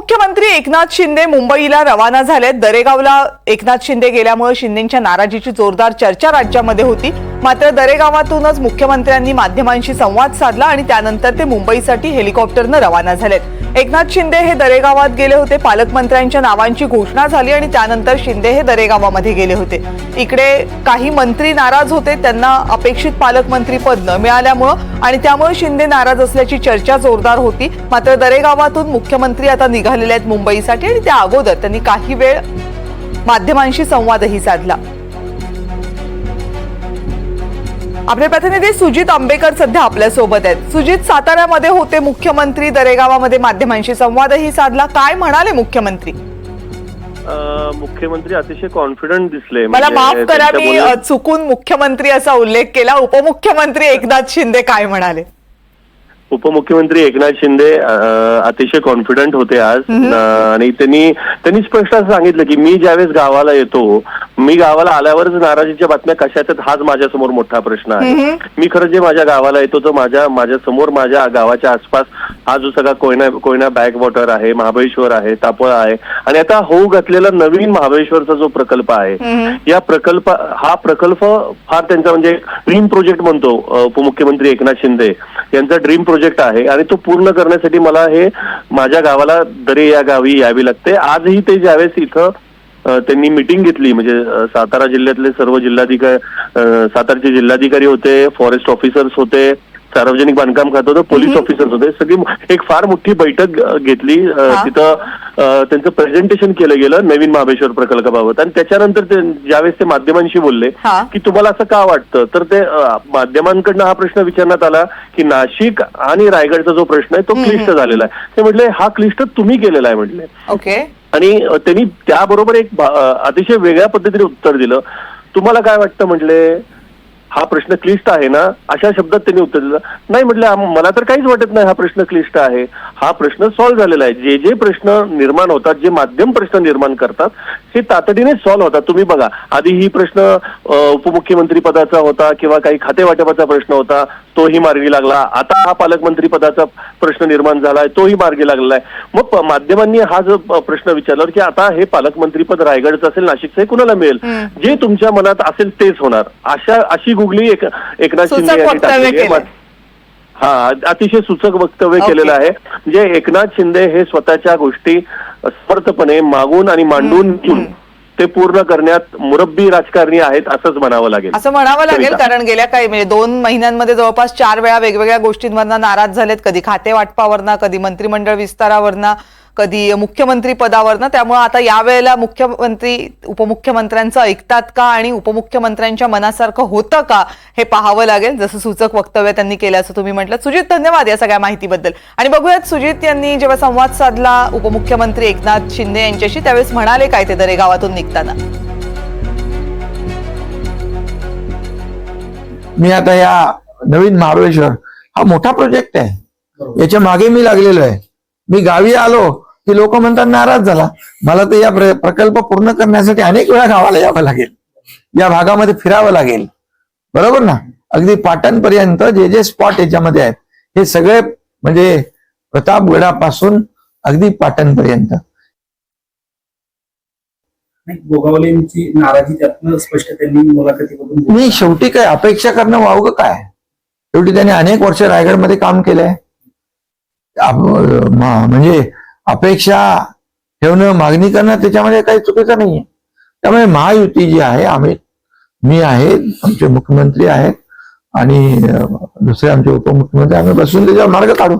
उपमुख्यमंत्री एकनाथ शिंदे मुंबईला रवाना झालेत। दरेगावला एकनाथ शिंदे गेल्यामुळे शिंदेंच्या नाराजीची जोरदार चर्चा राज्यामध्ये होती। मात्र दरेगावातूनच मुख्यमंत्र्यांनी माध्यमांशी संवाद साधला आणि त्यानंतर ते मुंबईसाठी हेलिकॉप्टरने रवाना झालेत। एकनाथ शिंदे हे दरेगावात गेले होते। पालकमंत्र्यांच्या नावांची घोषणा झाली आणि त्यानंतर शिंदे हे दरेगावामध्ये गेले होते। इकडे काही मंत्री नाराज होते, त्यांना अपेक्षित पालकमंत्री पद न मिळाल्यामुळे आणि त्यामुळे शिंदे नाराज असल्याची चर्चा जोरदार होती। मात्र दरेगावातून मुख्यमंत्री आता निघालेले आहेत मुंबईसाठी आणि त्या अगोदर त्यांनी काही वेळ माध्यमांशी संवादही साधला। आपले प्रतिनिधी सुजित आंबेकर सध्या आपल्या सोबत आहेत। सुजित, साताऱ्यामध्ये होते मुख्यमंत्री, दरेगावामध्ये माध्यमांशी संवादही साधला, काय म्हणाले मुख्यमंत्री? मुख्यमंत्री अतिशय कॉन्फिडंट दिसले। मला माफ करा, मी चुकून मुख्यमंत्री असा उल्लेख केला। उपमुख्यमंत्री एकनाथ शिंदे काय म्हणाले? उपमुख्यमंत्री एकनाथ शिंदे अतिशय कॉन्फिडंट होते आज आणि त्यांनी स्पष्ट असं सांगितलं की मी ज्यावेळेस गावाला येतो, मी गावाला आल्यावरच नाराजीच्या बातम्या कशा येतात हाच माझ्या समोर मोठा प्रश्न आहे। मी खरं जे माझ्या गावाला येतो तो माझ्या समोर माझ्या गावाच्या आसपास हा जो सगळा कोयना बॅकवॉटर आहे, महाबळेश्वर आहे, तापळा आहे आणि आता होऊ घातलेला नवीन महाबळेश्वरचा जो प्रकल्प आहे, हा प्रकल्प फार त्यांचा म्हणजे ड्रीम प्रोजेक्ट म्हणतो उपमुख्यमंत्री एकनाथ शिंदे यांचा ड्रीम प्रोजेक्ट आहे आणि तो पूर्ण करण्यासाठी मला हे माझ्या गावाला दरे या गावी यावी लागते। आजही ते ज्यावेळेस इथं त्यांनी मीटिंग घेतली, म्हणजे सातारा जिल्ह्यातले सर्व सातारचे जिल्हाधिकारी होते, फॉरेस्ट ऑफिसर्स होते, सार्वजनिक बांधकाम खातं होतं, पोलीस ऑफिसर्स होते, सगळी एक फार मोठी बैठक घेतली। तिथं त्यांचं प्रेझेंटेशन केलं गेलं नवीन महाबळेश्वर प्रकल्पाबाबत आणि त्याच्यानंतर ज्यावेळेस ते माध्यमांशी बोलले की तुम्हाला असं का वाटतं, तर ते माध्यमांकडनं हा प्रश्न विचारण्यात आला की नाशिक आणि रायगडचा जो प्रश्न आहे तो क्लिष्ट झालेला आहे। ते म्हटले हा क्लिष्ट तुम्ही केलेला आहे म्हटले। ओके। आणि त्यांनी त्याबरोबर एक अतिशय वेगळ्या पद्धतीने उत्तर दिलं। तुम्हाला काय वाटतं म्हटले, हा प्रश्न क्लिष्ट आहे ना, अशा शब्दात त्यांनी उत्तर दिलं। नाही म्हटलं, मला तर काहीच वाटत नाही हा प्रश्न क्लिष्ट आहे, हा प्रश्न सॉल्व्ह झालेला आहे। जे प्रश्न निर्माण होतात, जे माध्यम प्रश्न निर्माण करतात हे तातडीने सॉल्व्ह होतात। तुम्ही बघा, आधी ही प्रश्न उपमुख्यमंत्री पदाचा होता किंवा काही खाते वाटपाचा प्रश्न होता, तोही मार्गी लागला। आता हा पालकमंत्री पदाचा प्रश्न निर्माण झालाय, तोही मार्गी लागलेला आहे। मग माध्यमांनी हा जो प्रश्न विचारला की आता हे पालकमंत्री पद रायगडचं असेल, नाशिकचं हे कुणाला मिळेल, जे तुमच्या मनात असेल तेच होणार, अशी गुगली एकनाथ शिंदे यांनी टाकली। हा, अतिशय सूचक वक्तव्य केलेलं आहे। म्हणजे एकनाथ शिंदे हे स्वतःच्या गोष्टी समर्थपणे मागून आणि मांडून ते पूर्ण करण्यात मुरब्बी राजकारणी आहेत असंच म्हणावं लागेल। असं म्हणावं लागेल, कारण गेल्या काही म्हणजे 2 महिन्यांमध्ये जवळपास 4 वेळा वेगवेगळ्या गोष्टींवरनं नाराज झालेत, कधी खाते वाटपावरनं, कधी मंत्रिमंडळ विस्तारावरनं, कधी मुख्यमंत्री पदावरनं। त्यामुळे आता यावेळेला मुख्यमंत्री उपमुख्यमंत्र्यांचं ऐकतात का आणि उपमुख्यमंत्र्यांच्या मनासारखं होतं का हे पाहावं लागेल, जसं सूचक वक्तव्य त्यांनी केलं असं तुम्ही म्हटलं। सुजित, धन्यवाद या सगळ्या माहितीबद्दल। आणि बघूयात सुजित यांनी जेव्हा संवाद साधला उपमुख्यमंत्री एकनाथ शिंदे यांच्याशी, त्यावेळेस म्हणाले काय ते दरेगावातून निघताना? मी आता या नवीन महाबळेश्वर हा मोठा प्रोजेक्ट आहे, याच्या मागे मी लागलेलो आहे। मी गावी आलो की लोक म्हणतात नाराज झाला। मला तर या प्रकल्प पूर्ण करण्यासाठी अनेक वेळा गावाला यावं लागेल, या भागामध्ये फिरावं लागेल, बरोबर ना। अगदी पाटणपर्यंत जे स्पॉट याच्यामध्ये आहेत हे सगळे म्हणजे प्रतापगडापासून अगदी पाटणपर्यंत। गोगावलेंची नाराजी त्यातनं स्पष्ट त्यांनी मुलाखतीमधून नाही, शेवटी काय अपेक्षा करणं वावगं काय, शेवटी त्यांनी अनेक वर्ष रायगडमध्ये काम केलंय। म्हणजे अपेक्षा ठेवणं, मागणी करणं त्याच्यामध्ये काही चुकीचं नाहीये। त्यामुळे महायुती जी आहे, मी आहे, आमचे मुख्यमंत्री आहेत आणि दुसरे आमचे उपमुख्यमंत्री, आम्ही बसून त्याच्यावर मार्ग काढू।